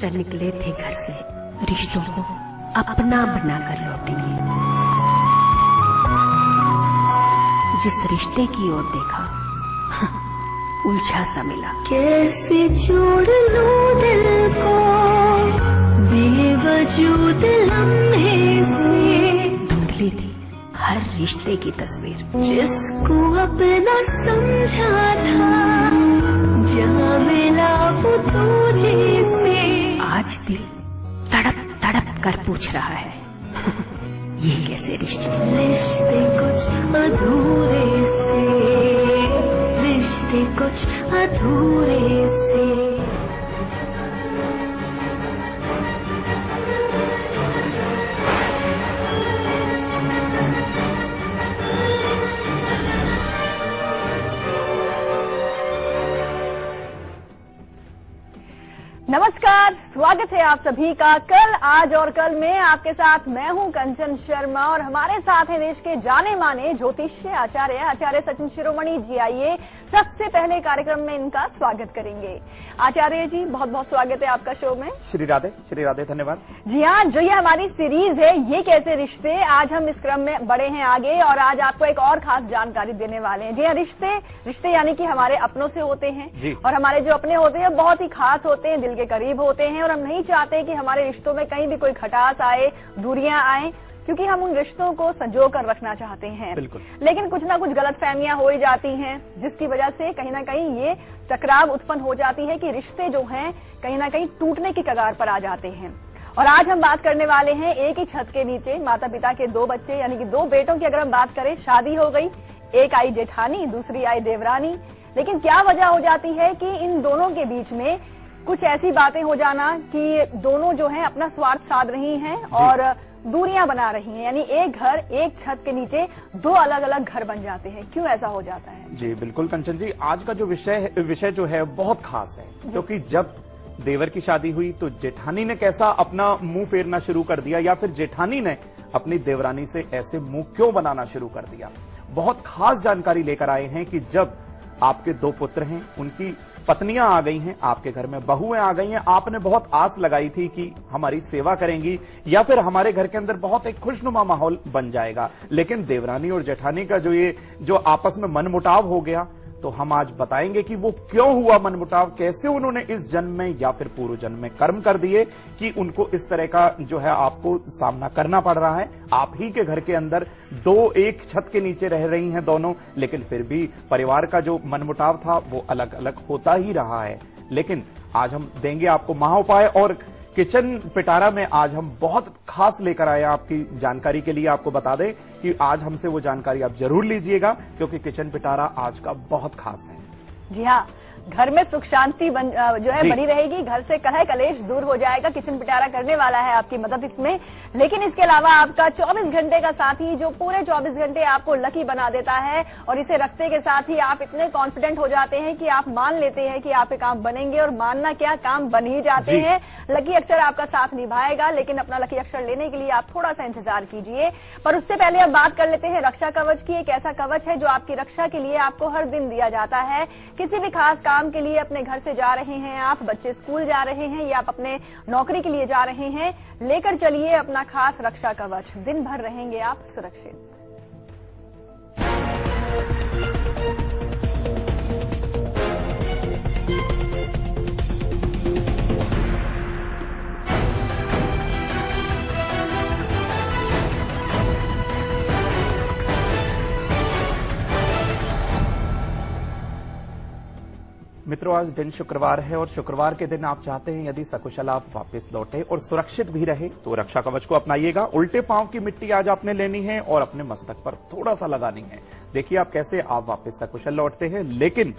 Master निकले थे घर से रिश्तों को अपना बनाकर लौटेंगे। जिस रिश्ते की ओर देखा उलझा सा मिला। कैसे जोड़ लूं दिल को बेवजूद लम्हे से। धुंधली थी हर रिश्ते की तस्वीर, जिसको अपना समझा था जहाँ मिला वो तुझे से। आज दिल तड़प तड़प कर पूछ रहा है ये कैसे रिश्ते। रिश्ते कुछ अधूरे से, रिश्ते कुछ अधूरे से। नमस्कार, स्वागत है आप सभी का कल आज और कल में। आपके साथ मैं हूं कंचन शर्मा और हमारे साथ हैं देश के जाने माने ज्योतिष्य आचार्य सचिन शिरोमणि जी। आइए सबसे पहले कार्यक्रम में इनका स्वागत करेंगे। आचार्य जी, बहुत बहुत स्वागत है आपका शो में। श्री राधे, धन्यवाद। जी हाँ, जो ये हमारी सीरीज है ये कैसे रिश्ते, आज हम इस क्रम में बढ़े हैं आगे और आज आपको एक और खास जानकारी देने वाले हैं। जी हाँ, रिश्ते यानी कि हमारे अपनों से होते हैं और हमारे जो अपने होते हैं बहुत ही खास होते हैं, दिल के करीब होते हैं और हम नहीं चाहते कि हमारे रिश्तों में कहीं भी कोई खटास आए, दूरियां आए, क्योंकि हम उन रिश्तों को संजो कर रखना चाहते हैं। लेकिन कुछ ना कुछ गलतफहमियां हो ही जाती हैं, जिसकी वजह से कहीं ना कहीं ये टकराव उत्पन्न हो जाती है कि रिश्ते जो हैं कहीं ना कहीं टूटने की कगार पर आ जाते हैं। और आज हम बात करने वाले हैं एक ही छत के नीचे माता पिता के दो बच्चे यानी कि दो बेटों की। अगर हम बात करें, शादी हो गई, एक आई जेठानी, दूसरी आई देवरानी, लेकिन क्या वजह हो जाती है कि इन दोनों के बीच में कुछ ऐसी बातें हो जाना कि दोनों जो हैं अपना स्वार्थ साध रही हैं और दूरियां बना रही हैं, यानी एक घर एक छत के नीचे दो अलग अलग घर बन जाते हैं। क्यों ऐसा हो जाता है? जी बिल्कुल कंचन जी, आज का जो विषय जो है बहुत खास है, क्योंकि जब देवर की शादी हुई तो जेठानी ने कैसा अपना मुंह फेरना शुरू कर दिया या फिर जेठानी ने अपनी देवरानी से ऐसे मुंह क्यों बनाना शुरू कर दिया। बहुत खास जानकारी लेकर आए हैं कि जब आपके दो पुत्र हैं, उनकी पत्नियां आ गई हैं, आपके घर में बहुएं आ गई हैं, आपने बहुत आस लगाई थी कि हमारी सेवा करेंगी या फिर हमारे घर के अंदर बहुत एक खुशनुमा माहौल बन जाएगा, लेकिन देवरानी और जेठानी का जो आपस में मनमुटाव हो गया, तो हम आज बताएंगे कि वो क्यों हुआ मनमुटाव, कैसे उन्होंने इस जन्म में या फिर पूर्व जन्म में कर्म कर दिए कि उनको इस तरह का जो है आपको सामना करना पड़ रहा है। आप ही के घर के अंदर दो एक छत के नीचे रह रही हैं दोनों, लेकिन फिर भी परिवार का जो मनमुटाव था वो अलग अलग होता ही रहा है। लेकिन आज हम देंगे आपको महाउपाय और किचन पिटारा में आज हम बहुत खास लेकर आए आपकी जानकारी के लिए। आपको बता दें कि आज हमसे वो जानकारी आप जरूर लीजिएगा, क्योंकि किचन पिटारा आज का बहुत खास है। जी हाँ, घर में सुख शांति जो है बनी रहेगी, घर से कलह कलेश दूर हो जाएगा। किचन पिटारा करने वाला है आपकी मदद इसमें। लेकिन इसके अलावा आपका 24 घंटे का साथी जो पूरे 24 घंटे आपको लकी बना देता है और इसे रखते के साथ ही आप इतने कॉन्फिडेंट हो जाते हैं कि आप मान लेते हैं कि आपके काम बनेंगे और मानना क्या, काम बन ही जाते हैं। लकी अक्षर आपका साथ निभाएगा, लेकिन अपना लकी अक्षर लेने के लिए आप थोड़ा सा इंतजार कीजिए। पर उससे पहले अब बात कर लेते हैं रक्षा कवच की। एक ऐसा कवच है जो आपकी रक्षा के लिए आपको हर दिन दिया जाता है। किसी भी खास काम के लिए अपने घर से जा रहे हैं आप, बच्चे स्कूल जा रहे हैं या आप अपने नौकरी के लिए जा रहे हैं, लेकर चलिए अपना खास रक्षा कवच। दिन भर रहेंगे आप सुरक्षित। मित्रों, आज दिन शुक्रवार है और शुक्रवार के दिन आप चाहते हैं यदि सकुशल आप वापस लौटे और सुरक्षित भी रहे तो रक्षा कवच को अपनाइएगा। उल्टे पांव की मिट्टी आज आपने लेनी है और अपने मस्तक पर थोड़ा सा लगानी है। देखिए आप कैसे आप वापस सकुशल लौटते हैं। लेकिन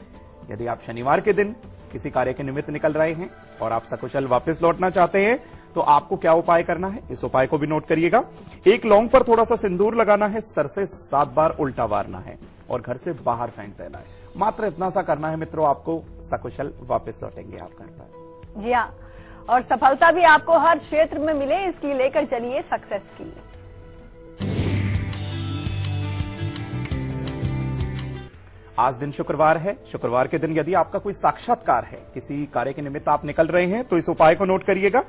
यदि आप शनिवार के दिन किसी कार्य के निमित्त निकल रहे हैं और आप सकुशल वापस लौटना चाहते हैं तो आपको क्या उपाय करना है, इस उपाय को भी नोट करिएगा। एक लौंग पर थोड़ा सा सिंदूर लगाना है, सर से 7 बार उल्टा वारना है और घर से बाहर फेंक देना है। मात्र इतना सा करना है मित्रों, आपको सकुशल वापस लौटेंगे आप घर पर। जी हाँ, और सफलता भी आपको हर क्षेत्र में मिले, इसकी लेकर चलिए सक्सेस की। आज दिन शुक्रवार है। शुक्रवार के दिन यदि आपका कोई साक्षात्कार है, किसी कार्य के निमित्त आप निकल रहे हैं, तो इस उपाय को नोट करिएगा।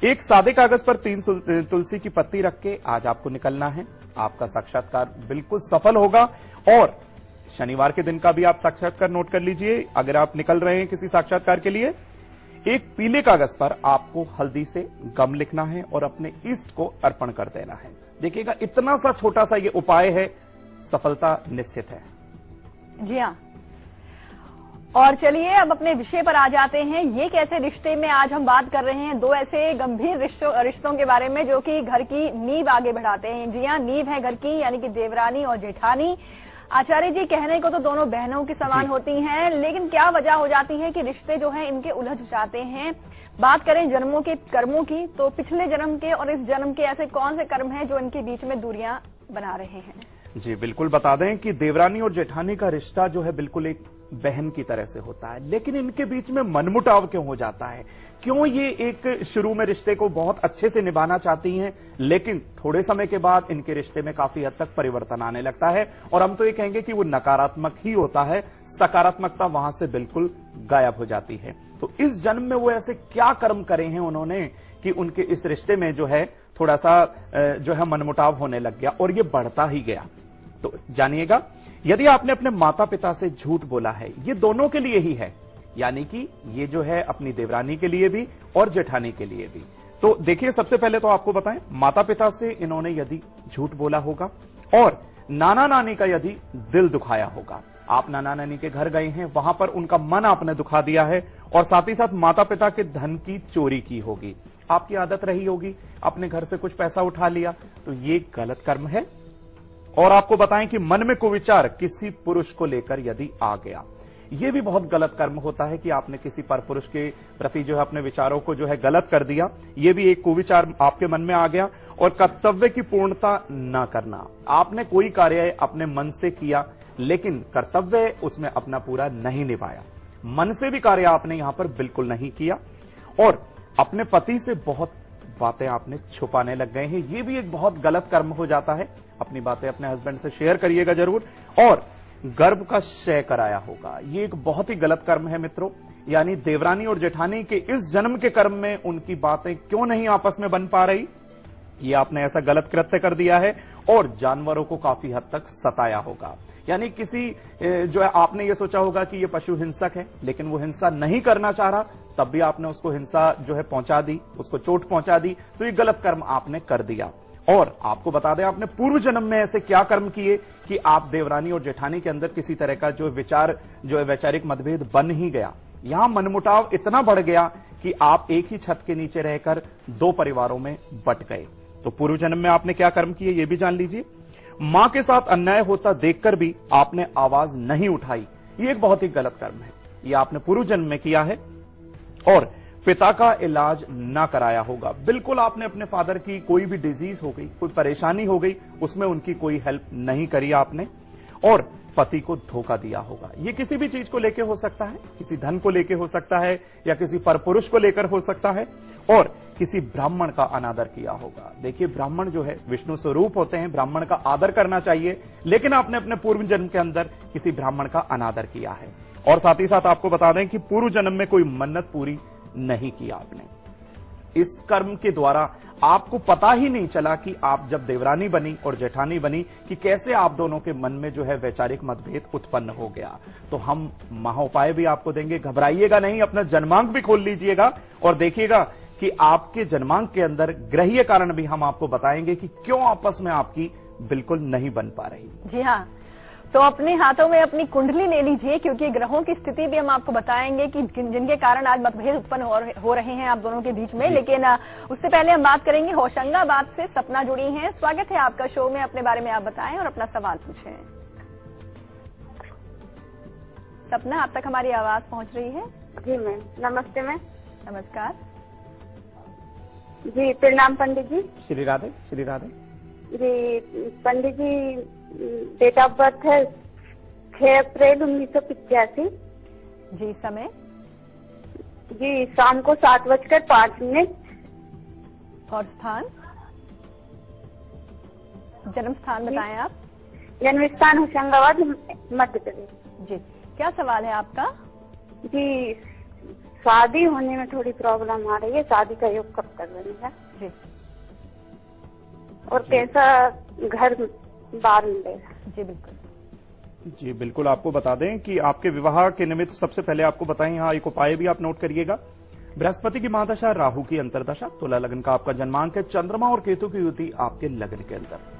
एक सादे कागज पर 3 तुलसी की पत्ती रख के आज आपको निकलना है। आपका साक्षात्कार बिल्कुल सफल होगा। और शनिवार के दिन का भी आप साक्षात्कार नोट कर लीजिए। अगर आप निकल रहे हैं किसी साक्षात्कार के लिए, एक पीले कागज पर आपको हल्दी से गम लिखना है और अपने इष्ट को अर्पण कर देना है। देखिएगा, इतना सा छोटा सा ये उपाय है, सफलता निश्चित है। जी हाँ। और चलिए अब अपने विषय पर आ जाते हैं। ये कैसे रिश्ते में आज हम बात कर रहे हैं 2 ऐसे गंभीर रिश्तों के बारे में जो कि घर की नींव आगे बढ़ाते हैं। जी हाँ, नींव है घर की, यानी कि देवरानी और जेठानी। आचार्य जी, कहने को तो दोनों बहनों के समान होती हैं, लेकिन क्या वजह हो जाती है कि रिश्ते जो हैं इनके उलझ जाते हैं। बात करें जन्मों के कर्मों की, तो पिछले जन्म के और इस जन्म के ऐसे कौन से कर्म हैं जो इनके बीच में दूरियां बना रहे हैं? जी बिल्कुल, बता दें कि देवरानी और जेठानी का रिश्ता जो है बिल्कुल एक बहन की तरह से होता है, लेकिन इनके बीच में मनमुटाव क्यों हो जाता है? क्यों ये एक शुरू में रिश्ते को बहुत अच्छे से निभाना चाहती हैं, लेकिन थोड़े समय के बाद इनके रिश्ते में काफी हद तक परिवर्तन आने लगता है और हम तो ये कहेंगे कि वो नकारात्मक ही होता है, सकारात्मकता वहां से बिल्कुल गायब हो जाती है। तो इस जन्म में वो ऐसे क्या कर्म करे हैं उन्होंने कि उनके इस रिश्ते में जो है थोड़ा सा जो है मनमुटाव होने लग गया और ये बढ़ता ही गया। तो जानिएगा, यदि आपने अपने माता पिता से झूठ बोला है, ये दोनों के लिए ही है, यानी कि ये जो है अपनी देवरानी के लिए भी और जेठानी के लिए भी। तो देखिए, सबसे पहले तो आपको बताएं, माता पिता से इन्होंने यदि झूठ बोला होगा और नाना नानी का यदि दिल दुखाया होगा, आप नाना नानी के घर गए हैं, वहां पर उनका मन आपने दुखा दिया है और साथ ही साथ माता पिता के धन की चोरी की होगी, आपकी आदत रही होगी, अपने घर से कुछ पैसा उठा लिया, तो ये गलत कर्म है। और आपको बताएं कि मन में कुविचार किसी पुरुष को लेकर यदि आ गया, यह भी बहुत गलत कर्म होता है कि आपने किसी परपुरुष के प्रति जो है अपने विचारों को जो है गलत कर दिया, यह भी एक कुविचार आपके मन में आ गया। और कर्तव्य की पूर्णता न करना, आपने कोई कार्य अपने मन से किया लेकिन कर्तव्य उसमें अपना पूरा नहीं निभाया, मन से भी कार्य आपने यहां पर बिल्कुल नहीं किया। और अपने पति से बहुत बातें आपने छुपाने लग गए हैं, ये भी एक बहुत गलत कर्म हो जाता है। अपनी बातें अपने हस्बैंड से शेयर करिएगा जरूर। और गर्भ का क्षय कराया होगा, ये एक बहुत ही गलत कर्म है मित्रों। यानी देवरानी और जेठानी के इस जन्म के कर्म में उनकी बातें क्यों नहीं आपस में बन पा रही, ये आपने ऐसा गलत कृत्य कर दिया है। और जानवरों को काफी हद तक सताया होगा, यानी किसी जो है आपने ये सोचा होगा कि ये पशु हिंसक है, लेकिन वो हिंसा नहीं करना चाह रहा, तब भी आपने उसको हिंसा जो है पहुंचा दी, उसको चोट पहुंचा दी, तो ये गलत कर्म आपने कर दिया। और आपको बता दें, आपने पूर्व जन्म में ऐसे क्या कर्म किए कि आप देवरानी और जेठानी के अंदर किसी तरह का जो विचार जो है वैचारिक मतभेद बन ही गया, यहां मनमुटाव इतना बढ़ गया कि आप एक ही छत के नीचे रहकर 2 परिवारों में बट गए। तो पूर्व जन्म में आपने क्या कर्म किए, ये भी जान लीजिए। मां के साथ अन्याय होता देखकर भी आपने आवाज नहीं उठाई, ये एक बहुत ही गलत कर्म है, ये आपने पूर्व जन्म में किया है। और पिता का इलाज ना कराया होगा, बिल्कुल आपने अपने फादर की कोई भी डिजीज हो गई, कोई परेशानी हो गई, उसमें उनकी कोई हेल्प नहीं करी आपने। और पति को धोखा दिया होगा, ये किसी भी चीज को लेकर हो सकता है, किसी धन को लेकर हो सकता है या किसी परपुरुष को लेकर हो सकता है। और किसी ब्राह्मण का अनादर किया होगा। देखिए, ब्राह्मण जो है विष्णु स्वरूप होते हैं, ब्राह्मण का आदर करना चाहिए, लेकिन आपने अपने पूर्व जन्म के अंदर किसी ब्राह्मण का अनादर किया है। और साथ ही साथ आपको बता दें कि पूर्व जन्म में कोई मन्नत पूरी नहीं किया आपने। इस कर्म के द्वारा आपको पता ही नहीं चला कि आप जब देवरानी बनी और जेठानी बनी कि कैसे आप दोनों के मन में जो है वैचारिक मतभेद उत्पन्न हो गया। तो हम महाउपाय भी आपको देंगे, घबराइएगा नहीं, अपना जन्मांक भी खोल लीजिएगा और देखिएगा कि आपके जन्मांक के अंदर ग्रहीय कारण भी हम आपको बताएंगे कि क्यों आपस में आपकी बिल्कुल नहीं बन पा रही। जी हाँ, तो अपने हाथों में अपनी कुंडली ले लीजिए, क्योंकि ग्रहों की स्थिति भी हम आपको बताएंगे कि जिनके कारण आज मतभेद उत्पन्न हो रहे हैं आप दोनों के बीच में। लेकिन उससे पहले हम बात करेंगे होशंगाबाद से सपना जुड़ी हैं। स्वागत है आपका शो में, अपने बारे में आप बताएं और अपना सवाल पूछें। सपना, आप तक हमारी आवाज पहुंच रही है? जी मैम, नमस्ते मैम। नमस्कार जी, प्रणाम पंडित जी। श्री राधे, श्री राधे जी। पंडित जी, डेट ऑफ बर्थ है 6 अप्रैल 1985। जी, समय? जी, शाम को 7:05। और स्थान? जन्म स्थान बताएं आप। जन्म स्थान होशंगाबाद, मध्य प्रदेश। जी, क्या सवाल है आपका? जी, शादी होने में थोड़ी प्रॉब्लम आ रही है, शादी का योग कब तक बनेगा? जी, और कैसा घर बार मिलेगा? जी बिल्कुल। जी बिल्कुल, आपको बता दें कि आपके विवाह के निमित्त सबसे पहले आपको बताएं, यहाँ एक उपाय भी आप नोट करिएगा। बृहस्पति की महादशा, राहु की अंतरदशा, तुला लगन का आपका जन्मांक है, चंद्रमा और केतु की युति आपके लगन के अंदर।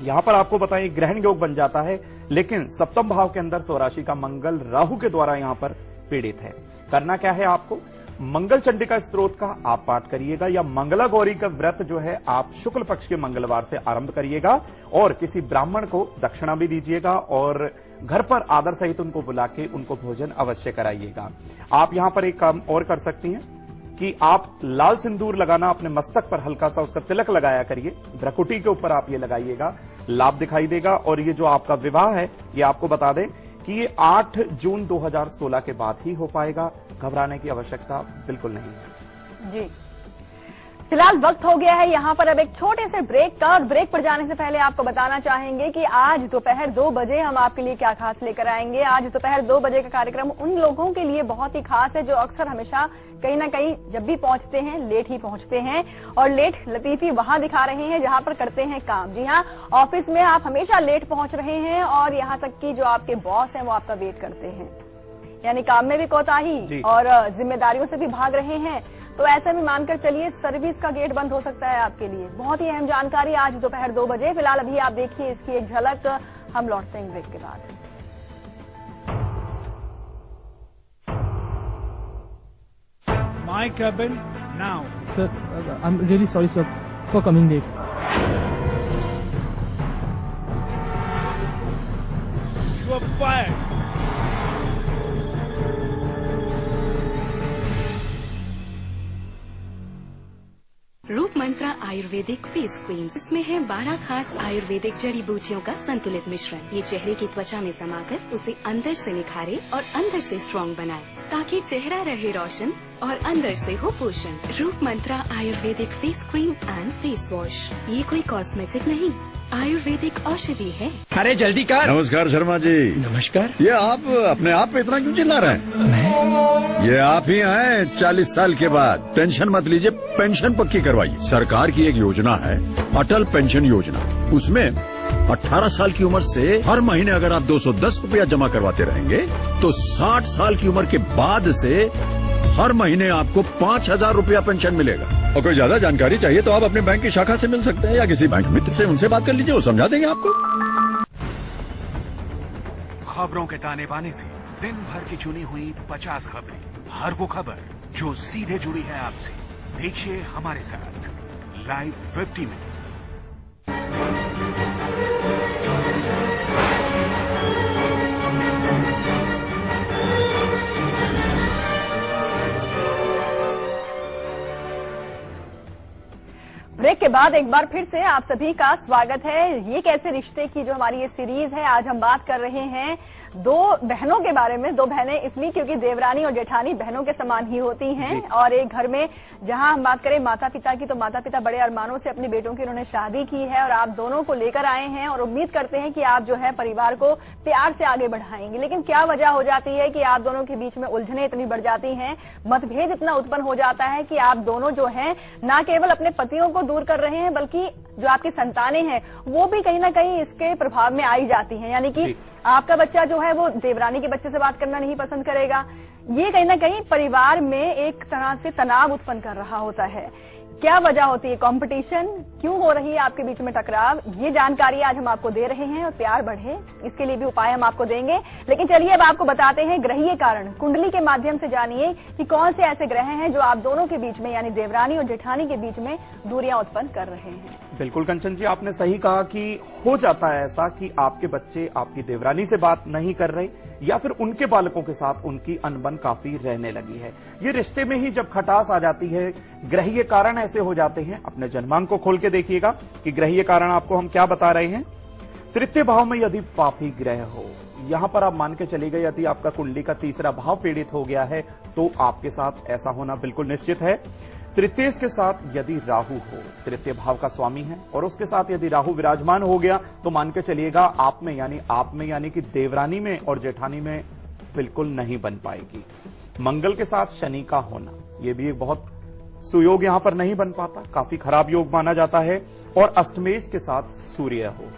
यहां पर आपको बताएं ग्रहण योग बन जाता है, लेकिन सप्तम भाव के अंदर स्वराशि का मंगल राहु के द्वारा यहां पर पीड़ित है। करना क्या है आपको? मंगल चंडिका स्त्रोत का आप पाठ करिएगा, या मंगला गौरी का व्रत जो है आप शुक्ल पक्ष के मंगलवार से आरंभ करिएगा, और किसी ब्राह्मण को दक्षिणा भी दीजिएगा, और घर पर आदर सहित उनको बुला के उनको भोजन अवश्य कराइएगा। आप यहां पर एक काम और कर सकती हैं कि आप लाल सिंदूर लगाना अपने मस्तक पर हल्का सा उसका तिलक लगाया करिए, भ्रकुटी के ऊपर आप ये लगाइएगा, लाभ दिखाई देगा। और ये जो आपका विवाह है ये आपको बता दें कि ये 8 जून 2016 के बाद ही हो पाएगा, घबराने की आवश्यकता बिल्कुल नहीं है। जी, फिलहाल वक्त हो गया है यहाँ पर अब एक छोटे से ब्रेक का, और ब्रेक पर जाने से पहले आपको बताना चाहेंगे कि आज दोपहर 2 बजे हम आपके लिए क्या खास लेकर आएंगे। आज दोपहर 2 बजे का कार्यक्रम उन लोगों के लिए बहुत ही खास है जो अक्सर हमेशा कहीं ना कहीं जब भी पहुंचते हैं लेट ही पहुंचते हैं, और लेट लतीफी वहां दिखा रहे हैं जहां पर करते हैं काम। जी हाँ, ऑफिस में आप हमेशा लेट पहुंच रहे हैं, और यहां तक कि जो आपके बॉस हैं वो आपका वेट करते हैं, यानी काम में भी कोताही और जिम्मेदारियों से भी भाग रहे हैं। तो ऐसा भी मानकर चलिए सर्विस का गेट बंद हो सकता है आपके लिए। बहुत ही अहम जानकारी आज दोपहर 2 बजे। फिलहाल अभी आप देखिए इसकी एक झलक, हम लौटते हैं ब्रेक के बाद। My cabin now. Sir, I'm really sorry, sir, for coming late. You are fired. रूप मंत्रा आयुर्वेदिक फेस क्रीम, इसमें है 12 खास आयुर्वेदिक जड़ी बूटियों का संतुलित मिश्रण। ये चेहरे की त्वचा में समाकर उसे अंदर से निखारे और अंदर से स्ट्रॉन्ग बनाए, ताकि चेहरा रहे रोशन और अंदर से हो पोषण। रूप मंत्रा आयुर्वेदिक face cream and face wash, ये कोई कॉस्मेटिक नहीं, आयुर्वेदिक औषधि है। अरे जल्दी कर। नमस्कार शर्मा जी। नमस्कार। ये आप अपने आप पे इतना क्यों चिल्ला रहे हैं? ये आप ही आए 40 साल के बाद। टेंशन मत लीजिए, पेंशन पक्की करवाइए। सरकार की एक योजना है अटल पेंशन योजना, उसमें 18 साल की उम्र से हर महीने अगर आप 210 रुपया जमा करवाते रहेंगे तो 60 साल की उम्र के बाद से हर महीने आपको 5,000 रुपया पेंशन मिलेगा। और कोई ज्यादा जानकारी चाहिए तो आप अपने बैंक की शाखा से मिल सकते हैं, या किसी बैंक मित्र से उनसे बात कर लीजिए, वो समझा देंगे आपको। खबरों के ताने बाने से दिन भर की चुनी हुई 50 खबरें, हर वो खबर जो सीधे जुड़ी है आपसे। देखिए हमारे साथ लाइव 50 मिनट। ब्रेक के बाद एक बार फिर से आप सभी का स्वागत है। ये कैसे रिश्ते की जो हमारी ये सीरीज है, आज हम बात कर रहे हैं 2 बहनों के बारे में। 2 बहनें इसलिए क्योंकि देवरानी और जेठानी बहनों के समान ही होती हैं, और एक घर में जहां हम बात करें माता पिता की, तो माता पिता बड़े अरमानों से अपने बेटों की उन्होंने शादी की है, और आप दोनों को लेकर आए हैं और उम्मीद करते हैं कि आप जो है परिवार को प्यार से आगे बढ़ाएंगे। लेकिन क्या वजह हो जाती है कि आप दोनों के बीच में उलझने इतनी बढ़ जाती हैं, मतभेद इतना उत्पन्न हो जाता है कि आप दोनों जो है न केवल अपने पतियों को दूर कर रहे हैं, बल्कि जो आपकी संतानें हैं वो भी कहीं ना कहीं इसके प्रभाव में आई जाती हैं। यानी कि आपका बच्चा जो है वो देवरानी के बच्चे से बात करना नहीं पसंद करेगा। ये कहीं ना कहीं परिवार में एक तरह से तनाव उत्पन्न कर रहा होता है। क्या वजह होती है? कंपटीशन क्यों हो रही है आपके बीच में टकराव? ये जानकारी आज हम आपको दे रहे हैं, और प्यार बढ़े इसके लिए भी उपाय हम आपको देंगे। लेकिन चलिए अब आपको बताते हैं ग्रहीय कारण। कुंडली के माध्यम से जानिए कि कौन से ऐसे ग्रह हैं जो आप दोनों के बीच में, यानी देवरानी और जेठानी के बीच में दूरियां उत्पन्न कर रहे हैं। बिल्कुल कंचन जी, आपने सही कहा कि हो जाता है ऐसा कि आपके बच्चे आपकी देवरानी से बात नहीं कर रहे, या फिर उनके बालकों के साथ उनकी अनबन काफी रहने लगी है। ये रिश्ते में ही जब खटास आ जाती है, ग्रहीय कारण ऐसे हो जाते हैं। अपने जन्मांक को खोल के देखिएगा कि ग्रहीय कारण आपको हम क्या बता रहे हैं। तृतीय भाव में यदि पापी ग्रह हो, यहां पर आप मान के चलिए यदि आपका कुंडली का तीसरा भाव पीड़ित हो गया है तो आपके साथ ऐसा होना बिल्कुल निश्चित है। तृतीय के साथ यदि राहु हो, तृतीय भाव का स्वामी है, और उसके साथ यदि राहु विराजमान हो गया तो मान के चलिएगा आप में यानी कि देवरानी में और जेठानी में बिल्कुल नहीं बन पाएगी। मंगल के साथ शनि का होना, यह भी एक बहुत सुयोग यहां पर नहीं बन पाता, काफी खराब योग माना जाता है। और अष्टमेश के साथ सूर्य हो,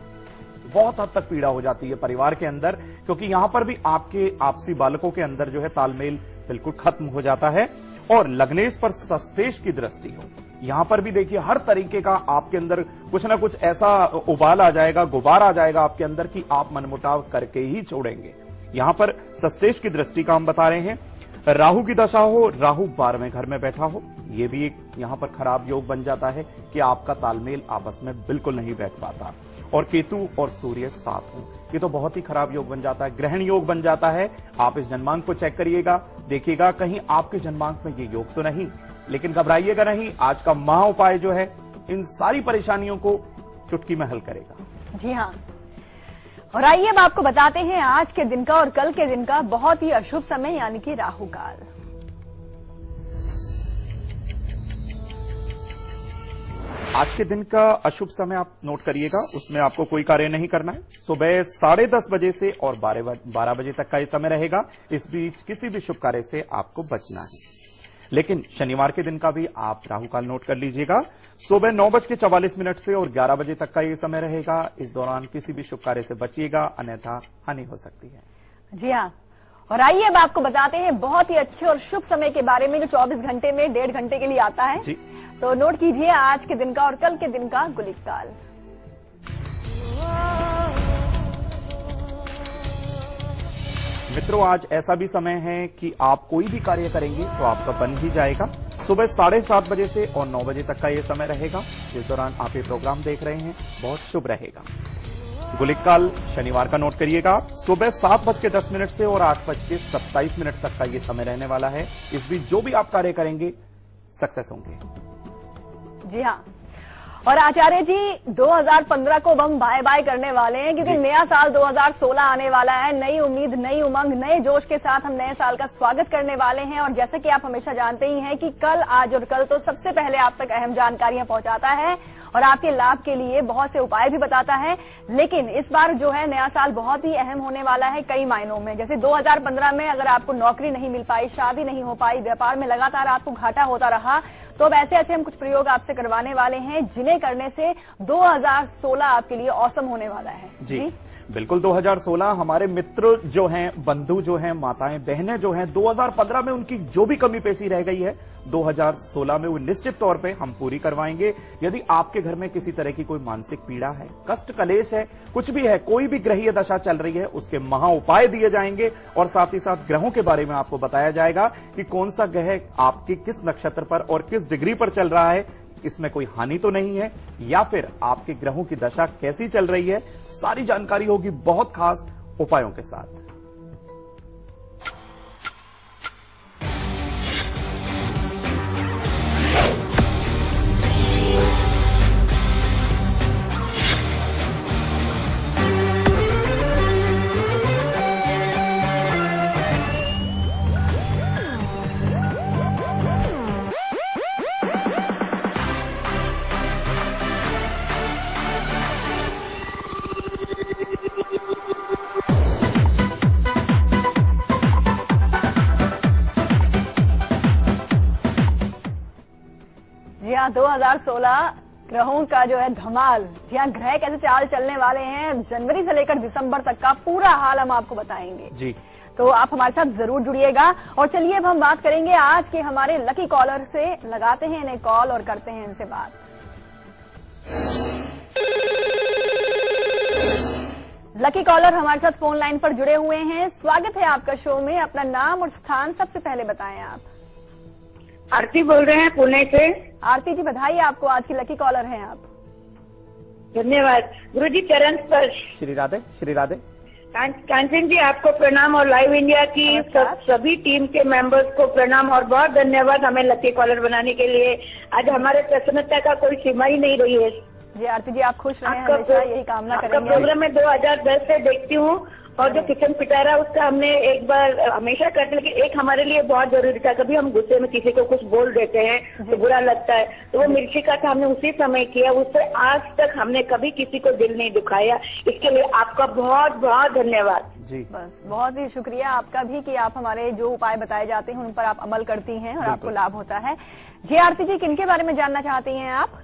बहुत हद तक पीड़ा हो जाती है परिवार के अंदर, क्योंकि यहां पर भी आपके आपसी बालकों के अंदर जो है तालमेल बिल्कुल खत्म हो जाता है। और लग्नेश पर षष्ठेश की दृष्टि हो, यहां पर भी देखिए हर तरीके का आपके अंदर कुछ ना कुछ ऐसा उबाल आ जाएगा, गुबार आ जाएगा आपके अंदर कि आप मनमुटाव करके ही छोड़ेंगे। यहां पर षष्ठेश की दृष्टि का हम बता रहे हैं। राहु की दशा हो, राहु 12वें घर में बैठा हो, यह भी एक यहां पर खराब योग बन जाता है कि आपका तालमेल आपस में बिल्कुल नहीं बैठ पाता। और केतु और सूर्य साथ हो, ये तो बहुत ही खराब योग बन जाता है, ग्रहण योग बन जाता है। आप इस जन्मांक को चेक करिएगा, देखिएगा कहीं आपके जन्मांक में ये योग तो नहीं, लेकिन घबराइएगा नहीं। आज का महा उपाय जो है इन सारी परेशानियों को चुटकी में हल करेगा। जी हाँ, और आइए अब आपको बताते हैं आज के दिन का और कल के दिन का बहुत ही अशुभ समय यानी कि राहु काल। आज के दिन का अशुभ समय आप नोट करिएगा, उसमें आपको कोई कार्य नहीं करना है। सुबह 10:30 बजे से और 12 बजे तक का ये समय रहेगा। इस बीच किसी भी शुभ कार्य से आपको बचना है। लेकिन शनिवार के दिन का भी आप राहु काल नोट कर लीजिएगा। सुबह 9:44 से और 11 बजे तक का ये समय रहेगा। इस दौरान किसी भी शुभ कार्य से बचिएगा, अन्यथा हानि हो सकती है। जी हाँ, और आइए अब आपको बताते हैं बहुत ही अच्छे और शुभ समय के बारे में जो 24 घंटे में 1.5 घंटे के लिए आता है। जी, तो नोट कीजिए आज के दिन का और कल के दिन का गुलिक काल। मित्रों, आज ऐसा भी समय है कि आप कोई भी कार्य करेंगे तो आपका बन ही जाएगा। सुबह 7:30 बजे से और 9 बजे तक का ये समय रहेगा। इस दौरान आप ये प्रोग्राम देख रहे हैं, बहुत शुभ रहेगा। गुलिक काल शनिवार का नोट करिएगा, सुबह 7:10 से और 8:27 तक का ये समय रहने वाला है। इस बीच जो भी आप कार्य करेंगे सक्सेस होंगे। जी हाँ, और आचार्य जी 2015 को हम बाय बाय करने वाले हैं, क्योंकि नया साल 2016 आने वाला है। नई उम्मीद, नई उमंग, नए जोश के साथ हम नए साल का स्वागत करने वाले हैं। और जैसे कि आप हमेशा जानते ही हैं कि कल, आज और कल तो सबसे पहले आप तक अहम जानकारियां पहुंचाता है और आपके लाभ के लिए बहुत से उपाय भी बताता है। लेकिन इस बार जो है नया साल बहुत ही अहम होने वाला है कई मायनों में। जैसे 2015 में अगर आपको नौकरी नहीं मिल पाई, शादी नहीं हो पाई, व्यापार में लगातार आपको घाटा होता रहा, तो अब ऐसे ऐसे हम कुछ प्रयोग आपसे करवाने वाले हैं जिन्हें करने से 2016 आपके लिए औसम होने वाला है। जी बिल्कुल, 2016 हमारे मित्र जो हैं, बंधु जो हैं, माताएं बहनें जो हैं, 2015 में उनकी जो भी कमी पेशी रह गई है 2016 में वो निश्चित तौर पे हम पूरी करवाएंगे। यदि आपके घर में किसी तरह की कोई मानसिक पीड़ा है, कष्ट कलेश है, कुछ भी है, कोई भी ग्रहीय दशा चल रही है, उसके महा उपाय दिए जाएंगे और साथ ही साथ ग्रहों के बारे में आपको बताया जाएगा कि कौन सा ग्रह आपके किस नक्षत्र पर और किस डिग्री पर चल रहा है, इसमें कोई हानि तो नहीं है, या फिर आपके ग्रहों की दशा कैसी चल रही है, सारी जानकारी होगी बहुत खास उपायों के साथ। जी हाँ, 2016 ग्रहों का जो है धमाल। जी हाँ, ग्रह कैसे चाल चलने वाले हैं जनवरी से लेकर दिसंबर तक का पूरा हाल हम आपको बताएंगे। जी, तो आप हमारे साथ जरूर जुड़िएगा। और चलिए अब हम बात करेंगे आज के हमारे लकी कॉलर से। लगाते हैं इन्हें कॉल और करते हैं इनसे बात। लकी कॉलर हमारे साथ फोन लाइन पर जुड़े हुए हैं। स्वागत है आपका शो में। अपना नाम और स्थान सबसे पहले बताएं आप। आरती बोल रहे हैं पुणे से। आरती जी, बधाई आपको, आज की लकी कॉलर हैं आप। धन्यवाद गुरुजी, चरण स्पर्श। श्री राधे, श्री राधे। कांचन जी, आपको प्रणाम और लाइव इंडिया की सभी टीम के मेंबर्स को प्रणाम और बहुत धन्यवाद हमें लकी कॉलर बनाने के लिए। आज हमारे प्रसन्नता का कोई सीमा ही नहीं रही है। जी आरती जी, आप खुश रहें, हमेशा यही कामना करेंगे। आपका प्रोग्राम मैं 2010 से देखती हूँ और जो किचन पिटारा उसका हमने एक बार हमेशा करते, लेकिन एक हमारे लिए बहुत जरूरी था। कभी हम गुस्से में किसी को कुछ बोल देते हैं तो बुरा लगता है, तो वो मिर्ची का था, हमने उसी समय किया। उससे आज तक हमने कभी किसी को दिल नहीं दुखाया। इसके लिए आपका बहुत बहुत धन्यवाद। जी बस बहुत ही शुक्रिया आपका भी कि आप हमारे जो उपाय बताए जाते हैं उन पर आप अमल करती हैं और आपको लाभ होता है। जी आरती जी, किनके बारे में जानना चाहती हैं आप?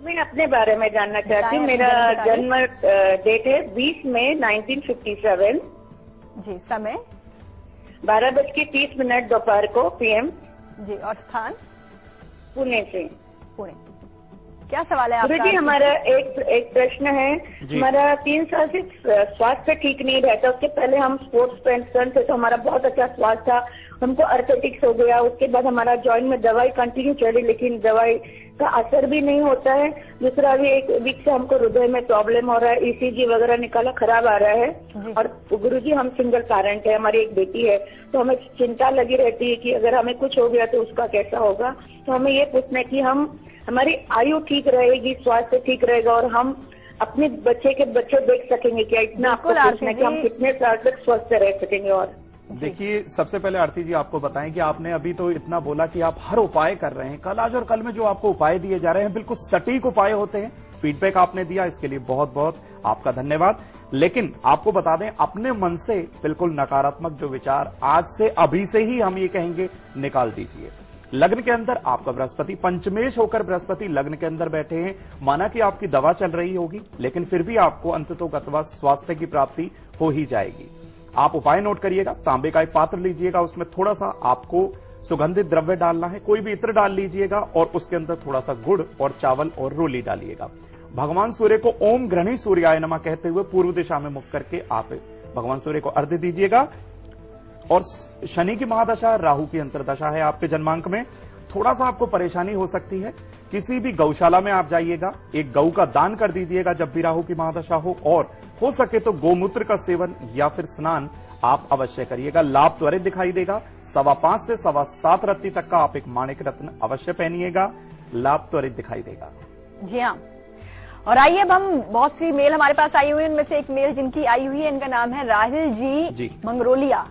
मैं अपने बारे में जानना चाहती हूँ। मेरा जन्म डेट है 20 मई 1957। जी, समय 12:30 दोपहर को PM। जी, और स्थान? पुणे से। पुणे। क्या सवाल है आपका? गुरु जी, हमारा एक प्रश्न है। हमारा 3 साल से स्वास्थ्य ठीक नहीं रहता। उसके पहले हम स्पोर्ट्स पर्सन थे तो हमारा बहुत अच्छा स्वास्थ्य था। हमको अर्थेटिक्स हो गया, उसके बाद हमारा जॉइंट में दवाई कंटिन्यू चली, लेकिन दवाई का असर भी नहीं होता है। दूसरा भी 1 वीक से हमको हृदय में प्रॉब्लम हो रहा है, ECG वगैरह निकाला, खराब आ रहा है। और गुरुजी, हम सिंगल पेरेंट है, हमारी एक बेटी है, तो हमें चिंता लगी रहती है कि अगर हमें कुछ हो गया तो उसका कैसा होगा। तो हमें ये पूछना है कि हमारी आयु ठीक रहेगी, स्वास्थ्य ठीक रहेगा और हम अपने बच्चे देख सकेंगे क्या? इतना आपको पूछना है कि हम कितने साल तक स्वस्थ रह सकेंगे। और देखिए, सबसे पहले आरती जी आपको बताएं कि आपने अभी तो इतना बोला कि आप हर उपाय कर रहे हैं। कल, आज और कल में जो आपको उपाय दिए जा रहे हैं बिल्कुल सटीक उपाय होते हैं। फीडबैक आपने दिया, इसके लिए बहुत बहुत आपका धन्यवाद। लेकिन आपको बता दें, अपने मन से बिल्कुल नकारात्मक जो विचार आज से अभी से ही हम ये कहेंगे निकाल दीजिए। लग्न के अंदर आपका बृहस्पति पंचमेश होकर बृहस्पति लग्न के अंदर बैठे हैं। माना कि आपकी दवा चल रही होगी, लेकिन फिर भी आपको अंततोगत्वा स्वास्थ्य की प्राप्ति हो ही जाएगी। आप उपाय नोट करिएगा। तांबे का एक पात्र लीजिएगा, उसमें थोड़ा सा आपको सुगंधित द्रव्य डालना है, कोई भी इत्र डाल लीजिएगा और उसके अंदर थोड़ा सा गुड़ और चावल और रोली डालिएगा। भगवान सूर्य को ओम ग्रहणी सूर्याय नमः कहते हुए पूर्व दिशा में मुख करके आप भगवान सूर्य को अर्घ्य दीजिएगा। और शनि की महादशा, राहु की अंतर्दशा है आपके जन्मांक में। थोड़ा सा आपको परेशानी हो सकती है। किसी भी गौशाला में आप जाइएगा, एक गऊ का दान कर दीजिएगा जब भी राहु की महादशा हो सके तो गोमूत्र का सेवन या फिर स्नान आप अवश्य करिएगा। लाभ त्वरित दिखाई देगा। 5.25 से 7.25 रत्ती तक का आप एक माणिक रत्न अवश्य पहनिएगा, लाभ त्वरित दिखाई देगा। जी हाँ, और आइए अब हम बहुत सी मेल हमारे पास आई हुई है, उनमें से एक मेल जिनकी आई हुई है, इनका नाम है राहिल जी मंगरोलिया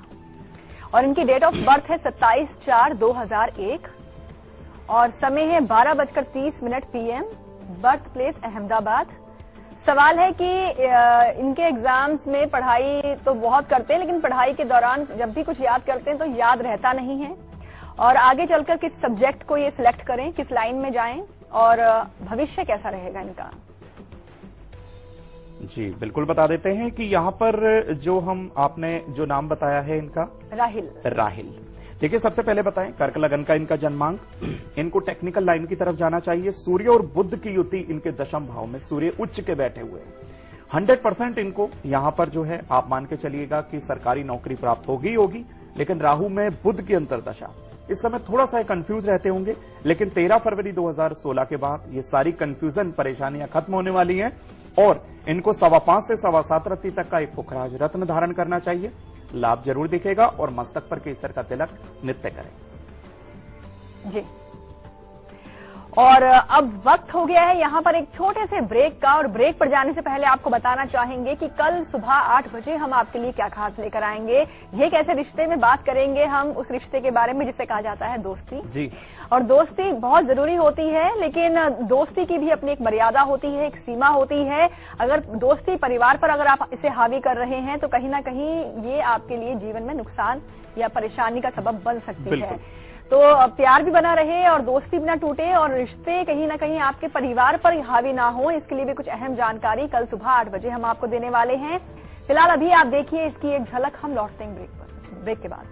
और इनकी डेट ऑफ बर्थ है 27/4/2001 और समय है 12:30 PM, बर्थ प्लेस अहमदाबाद। सवाल है कि इनके एग्जाम्स में पढ़ाई तो बहुत करते हैं, लेकिन पढ़ाई के दौरान जब भी कुछ याद करते हैं तो याद रहता नहीं है और आगे चलकर किस सब्जेक्ट को ये सिलेक्ट करें, किस लाइन में जाएं और भविष्य कैसा रहेगा इनका। जी बिल्कुल बता देते हैं कि यहाँ पर जो आपने जो नाम बताया है इनका राहिल। देखिए, सबसे पहले बताएं कर्क लगन का इनका जन्मांक। इनको टेक्निकल लाइन की तरफ जाना चाहिए। सूर्य और बुध की युति इनके दशम भाव में, सूर्य उच्च के बैठे हुए 100% इनको यहाँ पर जो है आप मान के चलिएगा कि सरकारी नौकरी प्राप्त होगी। लेकिन राहु में बुध की अंतर्दशा, इस समय थोड़ा सा कंफ्यूज रहते होंगे, लेकिन 13 फरवरी 2016 के बाद ये सारी कंफ्यूजन परेशानियां खत्म होने वाली हैं और इनको 5.25 से 7.25 रत्ती तक का एक पुखराज रत्न धारण करना चाहिए। लाभ जरूर दिखेगा और मस्तक पर केसर का तिलक नित्य करें। जी, और अब वक्त हो गया है यहाँ पर एक छोटे से ब्रेक का, और ब्रेक पर जाने से पहले आपको बताना चाहेंगे कि कल सुबह 8 बजे हम आपके लिए क्या खास लेकर आएंगे। ये कैसे रिश्ते में बात करेंगे हम उस रिश्ते के बारे में जिसे कहा जाता है दोस्ती। जी, और दोस्ती बहुत जरूरी होती है, लेकिन दोस्ती की भी अपनी एक मर्यादा होती है, एक सीमा होती है। अगर दोस्ती परिवार पर अगर आप इसे हावी कर रहे हैं तो कहीं ना कहीं ये आपके लिए जीवन में नुकसान या परेशानी का सबब बन सकती है। तो प्यार भी बना रहे और दोस्ती भी ना टूटे और रिश्ते कहीं ना कहीं आपके परिवार पर हावी ना हो, इसके लिए भी कुछ अहम जानकारी कल सुबह 8 बजे हम आपको देने वाले हैं। फिलहाल अभी आप देखिए इसकी एक झलक, हम लौटते हैं ब्रेक के बाद।